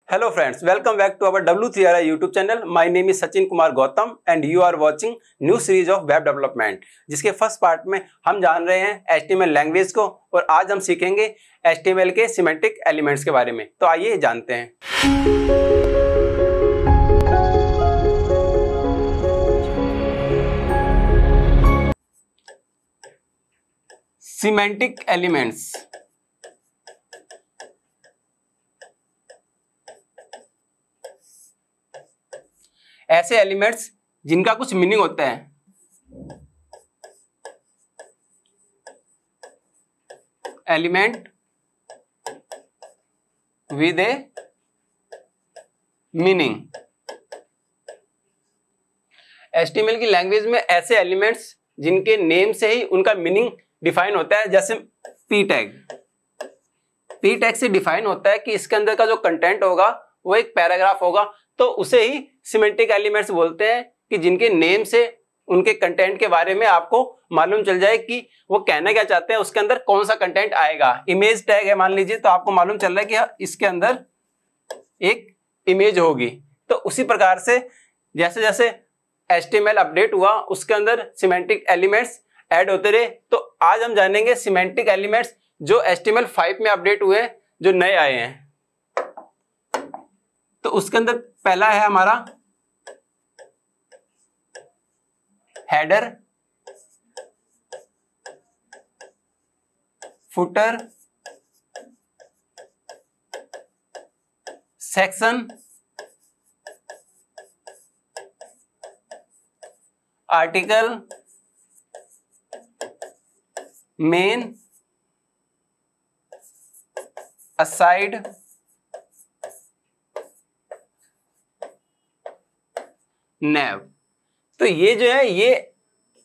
Hello friends, welcome back to our W3RI YouTube channel. My name is Sachin Kumar Gautam and you are watching new series of web development. जिसके first part में हम जान रहे हैं HTML language को और आज हम सीखेंगे HTML के सिमेंटिक एलिमेंट्स के बारे में। तो आइए जानते हैं। सिमेंटिक एलिमेंट्स ऐसे एलिमेंट्स जिनका कुछ मीनिंग होता है। Element with a meaning. HTML की लैंग्वेज में ऐसे एलिमेंट्स जिनके नेम से ही उनका मीनिंग डिफाइन होता है, जैसे पी टैग। पी टैग से डिफाइन होता है कि इसके अंदर का जो कंटेंट होगा वो एक पैराग्राफ होगा, तो उसे ही सिमेंटिक एलिमेंट्स बोलते हैं कि जिनके नेम से उनके कंटेंट के बारे में आपको मालूम चल जाए कि वो कहना क्या चाहते हैं, उसके अंदर कौन सा कंटेंट आएगा। इमेज टैग है मान लीजिए, तो आपको मालूम चल रहा है कि इसके अंदर एक इमेज होगी। तो उसी प्रकार से जैसे जैसे HTML अपडेट हुआ उसके अंदर सिमेंटिक एलिमेंट्स ऐड होते रहे। तो आज हम जानेंगे सिमेंटिक एलिमेंट्स जो HTML5 में अपडेट हुए, जो नए आए हैं। तो उसके अंदर पहला है हमारा header, footer, section, article, main, aside, nav. तो ये जो है ये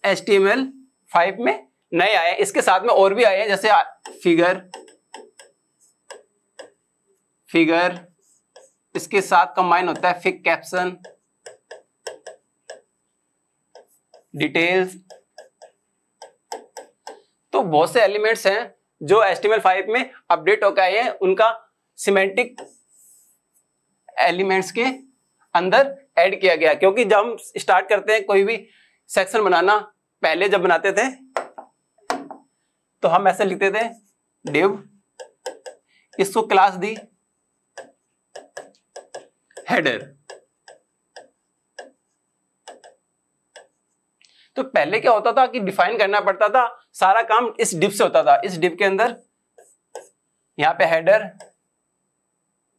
HTML5 में नए आए हैं। इसके साथ में और भी आए हैं, जैसे फिगर, इसके साथ कंबाइन होता है फिग कैप्शन, डिटेल्स। तो बहुत से एलिमेंट्स हैं जो HTML5 में अपडेट होकर आए हैं, उनका सिमेंटिक एलिमेंट्स के अंदर ऐड किया गया। क्योंकि जब हम स्टार्ट करते हैं कोई भी सेक्शन बनाना, पहले जब बनाते थे तो हम ऐसे लिखते थे div, इसको क्लास दी हेडर। तो पहले क्या होता था कि डिफाइन करना पड़ता था, सारा काम इस div से होता था। इस div के अंदर यहां पे हेडर,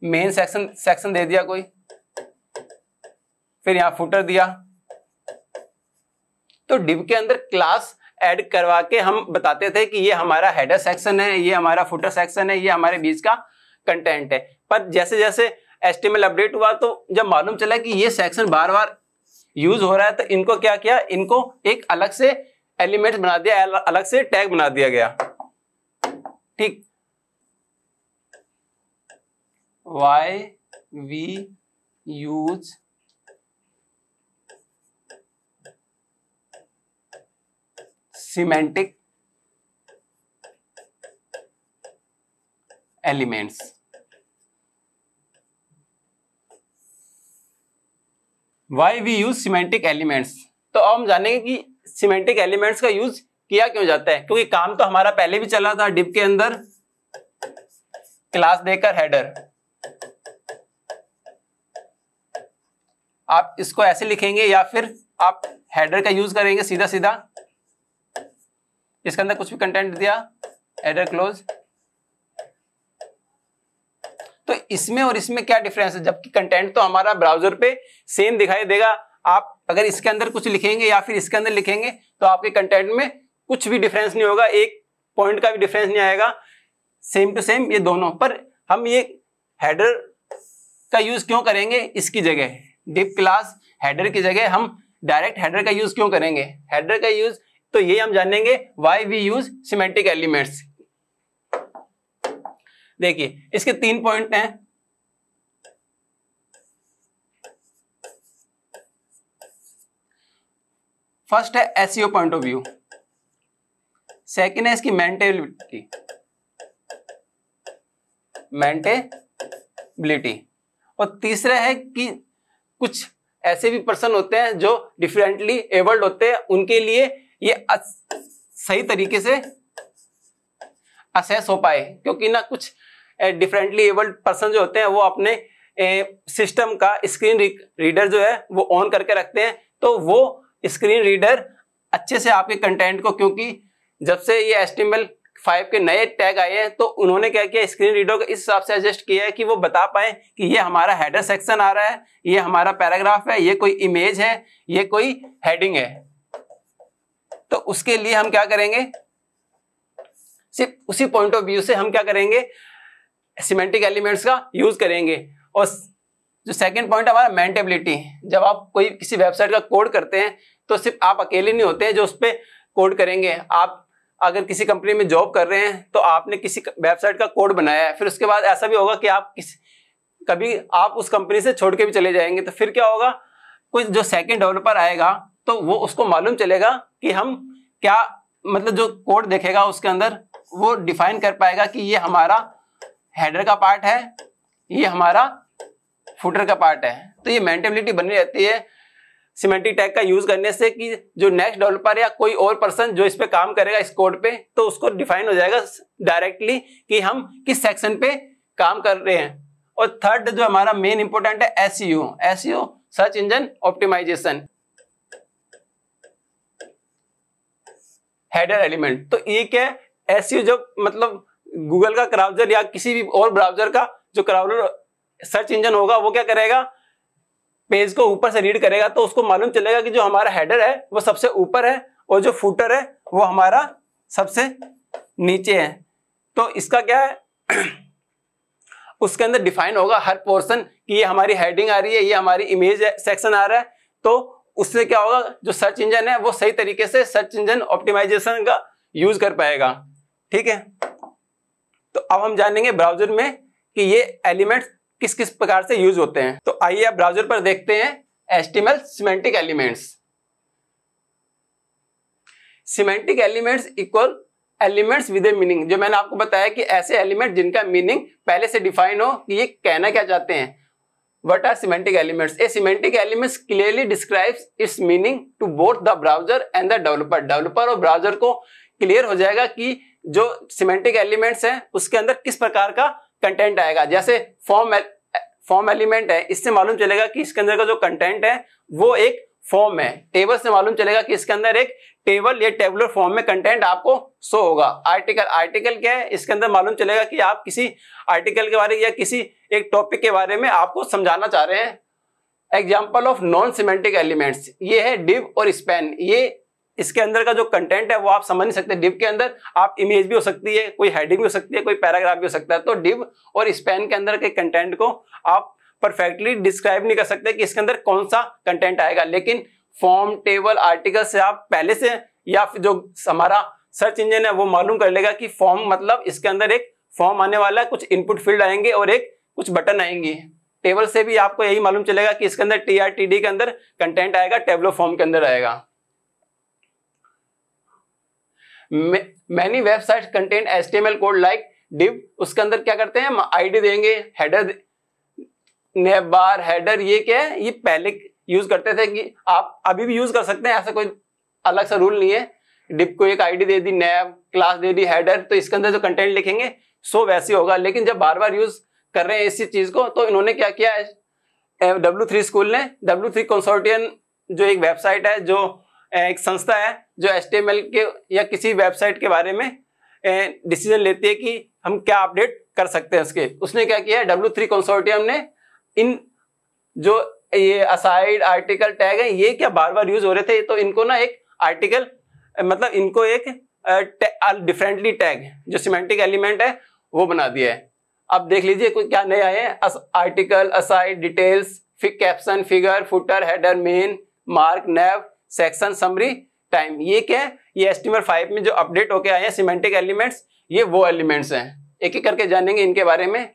मेन सेक्शन दे दिया कोई, फिर यहां फुटर दिया। तो div के अंदर क्लास ऐड करवा के हम बताते थे कि ये हमारा हेडर सेक्शन है, ये हमारा फुटर सेक्शन है, ये हमारे बीच का कंटेंट है। पर जैसे जैसे HTML अपडेट हुआ तो जब मालूम चला कि ये सेक्शन बार बार यूज हो रहा है, तो इनको क्या किया, इनको एक अलग से एलिमेंट बना दिया, अलग से टैग बना दिया गया। ठीक, why we use semantic elements. Why we use semantic elements. तो अब हम जानेंगे कि सिमेंटिक एलिमेंट्स का यूज किया क्यों जाता है। क्योंकि काम तो हमारा पहले भी चला था, div के अंदर क्लास देकर हेडर। आप इसको ऐसे लिखेंगे या फिर आप हेडर का यूज करेंगे सीधा सीधा, इसके अंदर कुछ भी कंटेंट दिया, हेडर क्लोज। तो इसमें और इसमें क्या डिफरेंस है, जबकि कंटेंट तो हमारा ब्राउजर पे सेम दिखाई देगा। आप अगर इसके अंदर कुछ लिखेंगे या फिर इसके अंदर लिखेंगे तो आपके कंटेंट में कुछ भी डिफरेंस नहीं होगा, एक पॉइंट का भी डिफरेंस नहीं आएगा, सेम टू सेम ये दोनों। पर हम ये हेडर का यूज क्यों करेंगे, इसकी जगह div क्लास हेडर की जगह हम डायरेक्ट हेडर का यूज क्यों करेंगे। हेडर का यूज तो ये हम जानेंगे why we use semantic elements. देखिए इसके 3 पॉइंट हैं। फर्स्ट है SEO point of view, second है इसकी मेंटेबिलिटी और तीसरा है कि कुछ ऐसे भी पर्सन होते हैं जो डिफरेंटली एबल्ड होते हैं, उनके लिए ये सही तरीके से असेस हो पाए, क्योंकि ना कुछ डिफरेंटली एबल्ड पर्सन जो होते हैं वो अपने सिस्टम का स्क्रीन रीडर जो है वो ऑन करके रखते हैं, तो वो स्क्रीन रीडर अच्छे से आपके कंटेंट को, क्योंकि जब से ये HTML5 के नए टैग आए हैं तो उन्होंने क्या किया, स्क्रीन रीडर को इस हिसाब से एडजस्ट किया है कि वो बता पाए कि ये हमारा हेडर सेक्शन आ रहा है, ये हमारा पैराग्राफ है, ये कोई इमेज है, ये कोई हेडिंग है। तो उसके लिए हम क्या करेंगे, सिर्फ उसी पॉइंट ऑफ व्यू से हम क्या करेंगे, सिमेंटिक एलिमेंट्स का यूज करेंगे। और जो सेकंड पॉइंट हमारा मेंटेबिलिटी, जब आप कोई किसी वेबसाइट का कोड करते हैं तो सिर्फ आप अकेले नहीं होते हैं जो उस पर कोड करेंगे। आप अगर किसी कंपनी में जॉब कर रहे हैं तो आपने किसी वेबसाइट का कोड बनाया है, फिर उसके बाद ऐसा भी होगा कि आप कभी आप उस कंपनी से छोड़ के भी चले जाएंगे, तो फिर क्या होगा, कोई जो सेकंड डेवलपर आएगा तो वो उसको मालूम चलेगा कि हम क्या, मतलब जो कोड देखेगा उसके अंदर वो डिफाइन कर पाएगा कि ये हमारा हेडर का पार्ट है, ये हमारा फुटर का पार्ट है। तो ये मेंटेबिलिटी बनी रहती है सिमेंटिक टैग का यूज करने से, कि जो नेक्स्ट डेवलपर या कोई और पर्सन जो इस पे काम करेगा इस कोड पे, तो उसको डिफाइन हो जाएगा डायरेक्टली कि हम किस सेक्शन पे काम कर रहे हैं। और थर्ड जो हमारा मेन इंपॉर्टेंट है SEO, search engine optimization, header element. तो ये क्या है, एसईओ जब मतलब गूगल का ब्राउजर या किसी भी और ब्राउजर का जो क्राउडर सर्च इंजन होगा वो क्या करेगा, पेज को ऊपर से रीड करेगा, तो उसको मालूम चलेगा कि जो हमारा हेडर है वो सबसे ऊपर है और जो फुटर है वो हमारा सबसे नीचे है। तो इसका क्या है उसके अंदर डिफाइन होगा हर पोर्शन कि ये हमारी हेडिंग आ रही है, ये हमारी इमेज सेक्शन आ रहा है। तो उससे क्या होगा, जो सर्च इंजन है वो सही तरीके से सर्च इंजन ऑप्टिमाइजेशन का यूज कर पाएगा। ठीक है, तो अब हम जानेंगे ब्राउजर में कि ये एलिमेंट्स किस किस प्रकार से यूज होते हैं। तो आइए आप ब्राउजर पर देखते हैं HTML semantic elements. Semantic elements equal elements with a meaning, जो मैंने आपको बताया कि ऐसे एलिमेंट जिनका मीनिंग पहले से डिफाइन हो कि ये कहना क्या चाहते हैं। What are semantic elements? A semantic elements clearly describes its meaning to both the browser and the developer. Developer और ब्राउजर को क्लियर हो जाएगा कि जो सिमेंटिक एलिमेंट्स हैं उसके अंदर किस प्रकार का कंटेंट आएगा। जैसे फॉर्म एलिमेंट है, इससे मालूम चलेगा कि इसके अंदर का जो कंटेंट है वो एक फॉर्म है। टेबल से मालूम चलेगा कि इसके अंदर एक टेबल या टेबुलर फॉर्म में कंटेंट आपको शो होगा। आर्टिकल क्या है, इसके अंदर मालूम चलेगा कि आप किसी आर्टिकल के बारे या किसी एक टॉपिक के बारे में आपको समझाना चाह रहे हैं। Example of non semantic elements, ये है डिव और स्पैन। ये इसके अंदर का जो कंटेंट है वो आप समझ नहीं सकते। डिव के अंदर आप इमेज भी हो सकती है, कोई हेडिंग भी हो सकती है, कोई पैराग्राफ भी हो सकता है। तो डिव और स्पैन के अंदर के कंटेंट को आप परफेक्टली डिस्क्राइब नहीं कर सकते कि इसके अंदर कौन सा कंटेंट आएगा, लेकिन फॉर्म, टेबल, आर्टिकल से आप पहले से या फिर जो हमारा सर्च इंजन है वो मालूम कर लेगा कि फॉर्म मतलब इसके अंदर एक फॉर्म आने वाला है, कुछ इनपुट फील्ड आएंगे और एक कुछ बटन आएंगी। टेबल से भी आपको यही मालूम चलेगा कि इसके अंदर TRTD के अंदर कंटेंट आएगा, टेबलो फॉर्म के अंदर आएगा। Many website contain HTML code like div, उसके अंदर क्या करते हैं हम आईडी देंगे, हेडर, नेव बार, हेडर, ये क्या है, ये पहले यूज करते थे कि आप अभी भी यूज कर सकते हैं, ऐसा कोई अलग सा रूल नहीं है। डिव को एक आईडी दे दी, नेव क्लास दे दी, हेडर, तो इसके अंदर जो कंटेंट लिखेंगे सो वैसे होगा। लेकिन जब बार बार यूज कर रहे हैं इसी चीज को, तो इन्होंने क्या किया है, W3 स्कूल ने, W3 कंसोर्टियम जो एक वेबसाइट है, जो एक संस्था है जो HTML के या किसी वेबसाइट के बारे में डिसीजन लेती है कि हम क्या अपडेट कर सकते हैं उसके, उसने क्या किया है, W3 कंसोर्टियम ने इन जो ये असाइड, आर्टिकल, टैग है, ये क्या बार बार यूज हो रहे थे, तो इनको ना एक आर्टिकल मतलब इनको एक डिफरेंटली टैग जो सिमेंटिक एलिमेंट है वो बना दिया है। अब देख लीजिए कोई क्या नए आए हैं, article, aside, details, caption, figure, footer, header, main, mark, nav, section, summary, time. ये क्या है, ये HTML5 में जो अपडेट होके आए हैं सिमेंटिक एलिमेंट्स, ये वो एलिमेंट्स हैं। एक एक करके जानेंगे इनके बारे में।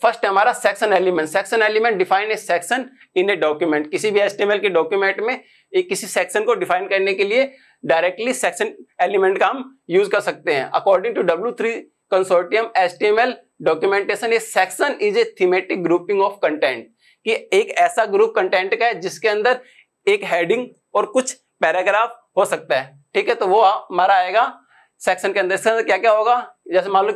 फर्स्ट हमारा section element. Section element define A section in a document. किसी भी HTML के डॉक्यूमेंट में एक किसी सेक्शन को डिफाइन करने के लिए डायरेक्टली सेक्शन एलिमेंट का हम यूज कर सकते हैं। According to W3 consortium, HTML documentation a section is a thematic grouping of content, कि एक ऐसा ग्रुप कंटेंट का है जिसके अंदर एक हेडिंग और कुछ पैराग्राफ हो सकता है, ठीक है। तो वो हमारा आएगा सेक्शन के अंदर। इसके अंदर क्या क्या होगा, जैसे मान लो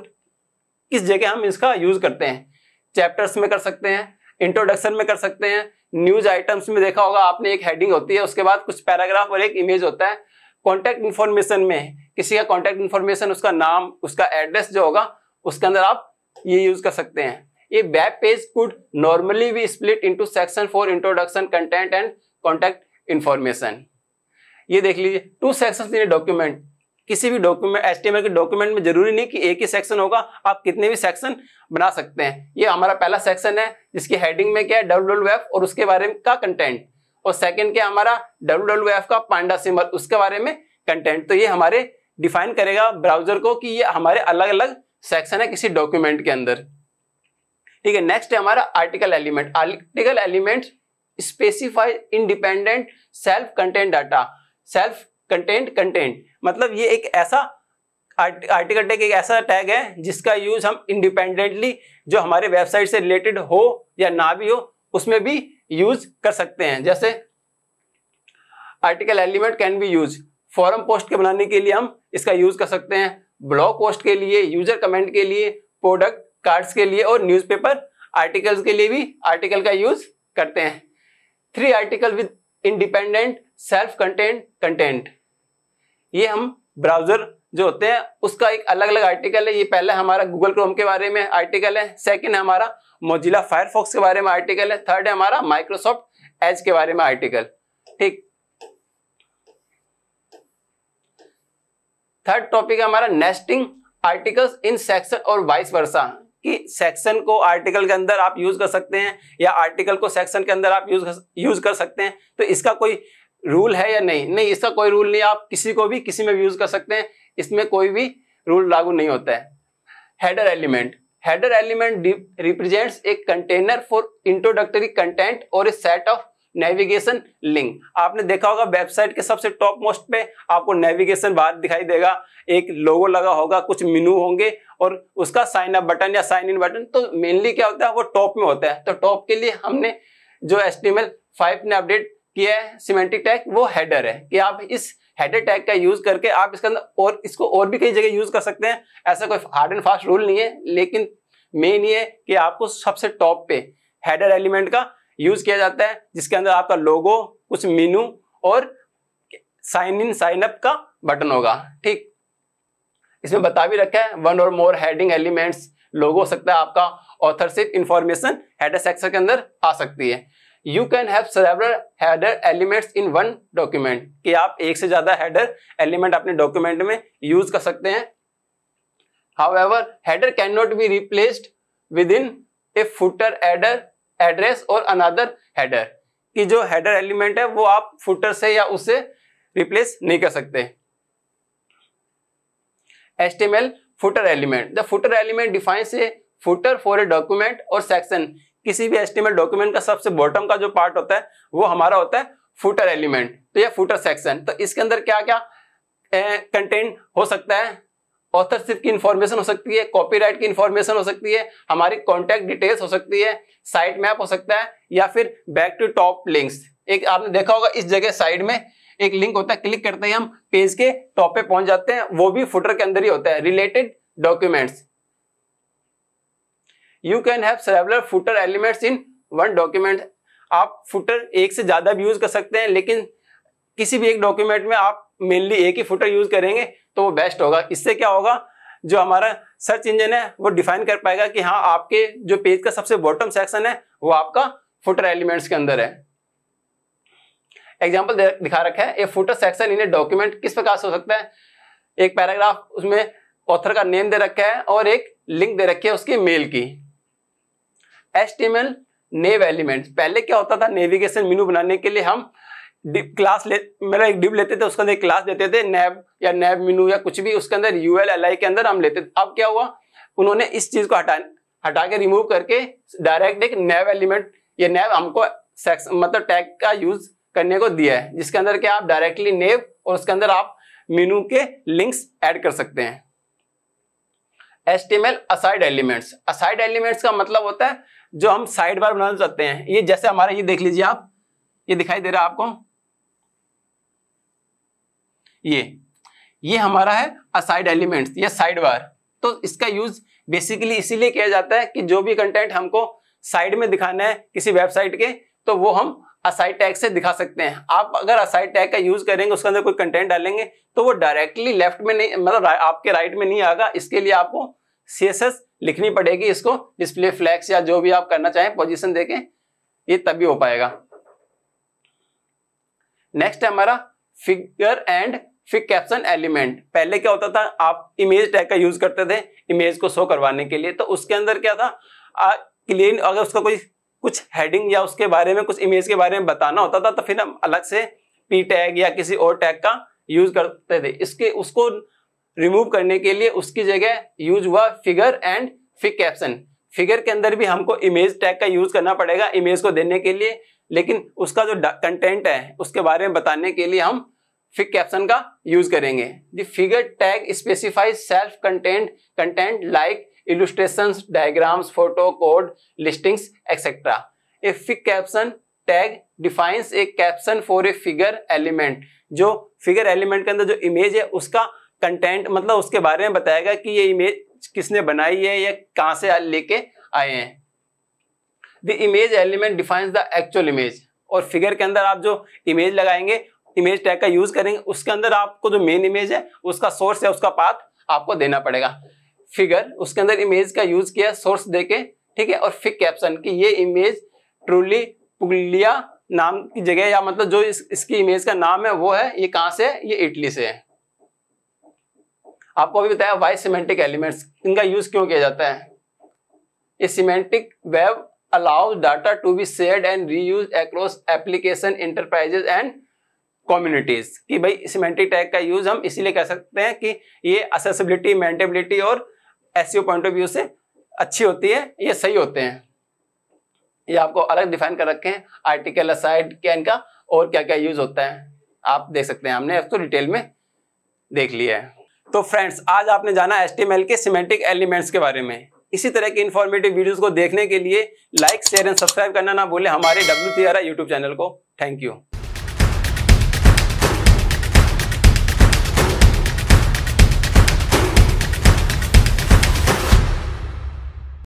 किस जगह हम इसका यूज करते हैं, चैप्टर्स में कर सकते हैं, इंट्रोडक्शन में कर सकते हैं, न्यूज आइटम्स में देखा होगा आपने, एक हेडिंग होती है, उसके बाद कुछ पैराग्राफ और एक इमेज होता है। कॉन्टैक्ट इन्फॉर्मेशन में किसी का कॉन्टैक्ट इन्फॉर्मेशन, उसका नाम, उसका एड्रेस जो होगा, उसके अंदर आप ये यूज कर सकते हैं। ये web page could normally B split into section for introduction, content and contact information. ये देख लीजिए, 2 सेक्शंस इन डॉक्यूमेंट। किसी भी डॉक्यूमेंट, HTML के डॉक्यूमेंट में जरूरी नहीं कि एक ही सेक्शन होगा, आप कितने भी सेक्शन बना सकते हैं। ये हमारा पहला सेक्शन है जिसकी हेडिंग में क्या है, WWF और उसके बारे में का कंटेंट, और सेकंड क्या हमारा WWF का पांडा सिंबल, उसके बारे में कंटेंट। तो ये हमारे डिफाइन करेगा ब्राउजर को कि ये हमारे अलग अलग सेक्शन है किसी डॉक्यूमेंट के अंदर, ठीक है। नेक्स्ट है हमारा article element. Article element specify independent self content data. Self content content मतलब ये एक ऐसा आर्टिकल टैग, एक ऐसा टैग है जिसका यूज हम इंडिपेंडेंटली जो हमारे वेबसाइट से रिलेटेड हो या ना भी हो उसमें भी यूज कर सकते हैं। जैसे article element can be use forum post के बनाने के लिए हम इसका यूज कर सकते हैं, ब्लॉग पोस्ट के लिए, यूजर कमेंट के लिए, प्रोडक्ट कार्ड्स के लिए और न्यूज़पेपर आर्टिकल्स के लिए भी आर्टिकल का यूज करते हैं। 3 article with independent self content content. ये हम ब्राउजर जो होते हैं उसका एक अलग अलग आर्टिकल है। ये पहला हमारा गूगल क्रोम के बारे में आर्टिकल है, सेकंड है हमारा मोजिला फायरफॉक्स के बारे में आर्टिकल है, थर्ड है हमारा माइक्रोसॉफ्ट एज के बारे में आर्टिकल, ठीक। थर्ड टॉपिक है हमारा नेस्टिंग आर्टिकल्स इन सेक्शन और वाइस वर्सा, कि सेक्शन को आर्टिकल के अंदर आप यूज कर सकते हैं या आर्टिकल को सेक्शन के अंदर आप यूज कर सकते हैं। तो इसका कोई रूल है या नहीं? नहीं, इसका कोई रूल नहीं, आप किसी को भी किसी में भी यूज कर सकते हैं, इसमें कोई भी रूल लागू नहीं होता है। Header element. Header element represents a container for introductory content और ए सेट ऑफ नेविगेशन लिंक। आपने देखा होगा वेबसाइट के सबसे टॉप मोस्ट पे आपको नेविगेशन बार दिखाई देगा, एक लोगो लगा होगा, कुछ मेनू होंगे और उसका साइन अप बटन या साइन इन बटन। तो मेनली क्या होता है, वो टॉप में होता है। तो टॉप के लिए हमने जो HTML5 ने अपडेट किया है सिमेंटिक टैग, वो हेडर है, कि आप इस हेडर टैग का यूज करके आप इसके अंदर और इसको और भी कई जगह यूज कर सकते हैं। ऐसा कोई हार्ड एंड फास्ट रूल नहीं है, लेकिन मेन ये है कि आपको सबसे टॉप पे हेडर एलिमेंट का यूज किया जाता है, जिसके अंदर आपका लोगो, कुछ मेनू और साइन इन साइन अप का बटन होगा, ठीक। इसमें बता भी रखा है 1 और मोर हेडिंग एलिमेंट्स। लोगो हो सकता है आपका, ऑथरशिप इंफॉर्मेशन हेडर सेक्शन के अंदर आ सकती है। You can have several header elements in one document, कि आप एक से ज्यादा हेडर एलिमेंट अपने डॉक्यूमेंट में यूज कर सकते हैं। However, header cannot be replaced within a footer header address or another header, कि जो हेडर एलिमेंट है वो आप फुटर से या उससे रिप्लेस नहीं कर सकते। HTML footer element. The footer element defines a footer for a document or section. किसी भी HTML डॉक्यूमेंट का सबसे बॉटम का जो पार्ट होता है वो हमारा होता है फुटर एलिमेंट, तो ये फुटर सेक्शन। तो इसके अंदर क्या क्या कंटेंट हो सकता है, ऑथरशिप की इंफॉर्मेशन हो सकती है, कॉपीराइट की इंफॉर्मेशन हो सकती है, हमारी कॉन्टैक्ट डिटेल्स हो सकती है, साइट मैप हो सकता है, या फिर बैक टू टॉप लिंक्स। एक आपने देखा होगा इस जगह साइड में एक लिंक होता है, क्लिक करते ही हम पेज के टॉप पे पहुंच जाते हैं, वो भी फुटर के अंदर ही होता है। Related documents. You can have several footer elements in one document. आप फुटर एक से ज्यादा भी यूज कर सकते हैं, लेकिन किसी भी एक डॉक्यूमेंट में आप मेनली एक ही फुटर यूज करेंगे तो वो बेस्ट होगा। इससे क्या होगा, जो हमारा सर्च इंजन है वो डिफाइन कर पाएगा कि हाँ आपके जो पेज का सबसे बॉटम सेक्शन है वो आपका फुटर एलिमेंट्स के अंदर है। एग्जांपल दिखा रखा है, a footer section in a document किस प्रकार से हो सकता है। एक पैराग्राफ, उसमें ऑथर का नेम दे रखा है और एक लिंक दे रखी है उसकी मेल की। HTML नेव एलिमेंट। पहले क्या होता था, नेविगेशन मेनू बनाने के लिए हम क्लास मेरा एक डिव लेते थे, उसके अंदर एक क्लास देते थे, नैब या नैब मेनू या कुछ भी, उसके अंदर ULLI के अंदर हम लेते थे। अब क्या हुआ, उन्होंने इस चीज को हटा के रिमूव करके डायरेक्ट एक नैब एलिमेंट, ये नैब हमको मतलब टैग का यूज करने को दिया है, जिसके अंदर क्या आप डायरेक्टली नेव और उसके अंदर आप मेनू के लिंक्स ऐड कर सकते हैं। HTML aside elements. Aside elements का मतलब होता है जो हम साइड बार बनाना चाहते हैं। ये जैसे हमारा, ये देख लीजिए आप, ये दिखाई दे रहा है आपको, ये हमारा है असाइड एलिमेंट्स, ये साइड बार। तो इसका यूज बेसिकली इसीलिए किया जाता है कि जो भी कंटेंट हमको साइड में दिखाना है किसी वेबसाइट के, तो वो हम असाइड टैग से दिखा सकते हैं। आप अगर असाइड टैग का यूज करेंगे, उसके अंदर कोई कंटेंट डालेंगे, तो वो डायरेक्टली लेफ्ट में नहीं, मतलब आपके राइट में नहीं आएगा। इसके लिए आपको CSS लिखनी पड़ेगी, इसको डिस्प्ले फ्लैग्स या जो भी आप करना चाहें पोजीशन देके, ये तभी हो पाएगा। नेक्स्ट है हमारा figure and fig caption element. पहले क्या होता था, आप इमेज टैग का यूज करते थे इमेज को शो करवाने के लिए, तो उसके अंदर क्या था, क्लीन, अगर उसका कोई कुछ हेडिंग या उसके बारे में, कुछ इमेज के बारे में बताना होता था, तो फिर हम अलग से P टैग या किसी और टैग का यूज करते थे। उसको रिमूव करने के लिए उसकी जगह यूज हुआ figure and fig caption. Figure के अंदर भी हमको इमेज टैग का यूज करना पड़ेगा इमेज को देने के लिए, लेकिन उसका जो कंटेंट है उसके बारे में बताने के लिए हम फिग कैप्शन का यूज करेंगे। The figure tag specifies self content like illustrations, diagrams, photo, code, listings, etc. A fig caption tag defines a caption for a figure element. जो फिगर एलिमेंट के अंदर जो इमेज है उसका कंटेंट, मतलब उसके बारे में बताएगा कि ये इमेज किसने बनाई है या कहां से लेके आए हैं। The image element defines the actual image. और फिगर के अंदर आप जो इमेज लगाएंगे, इमेज टैग का यूज करेंगे, उसके अंदर आपको जो मेन इमेज है उसका सोर्स है, उसका पाथ आपको देना पड़ेगा। फिगर, उसके अंदर इमेज का यूज किया सोर्स देके, ठीक है। और फिग कैप्शन कि ये इमेज ट्रूली पुगलिया नाम की जगह, या मतलब जो इसकी इमेज का नाम है वो है, ये कहां से है, ये इटली से है। आपको अभी बताया वाई सिमेंटिक एलिमेंट्स, इनका यूज क्यों किया जाता है। ये semantic web allows data to be shared and reused across application, enterprises and communities. कि भाई सिमेंटिक टैग का यूज हम इसीलिए कर सकते हैं कि ये एक्सेसिबिलिटी, मेंटेबिलिटी और एसईओ पॉइंट ऑफ व्यू से अच्छी होती है, ये सही होते हैं। ये आपको अलग डिफाइन कर रखे हैं, आर्टिकल असाइड क्या, इनका और क्या क्या यूज होता है आप देख सकते हैं, हमने अब तो डिटेल में देख लिया है। तो फ्रेंड्स, आज आपने जाना HTML के सिमेंटिक एलिमेंट्स के बारे में। इसी तरह की इंफॉर्मेटिव वीडियोस को देखने के लिए लाइक, शेयर एंड सब्सक्राइब करना ना भूलें हमारे W3RI यूट्यूब चैनल को। Thank you.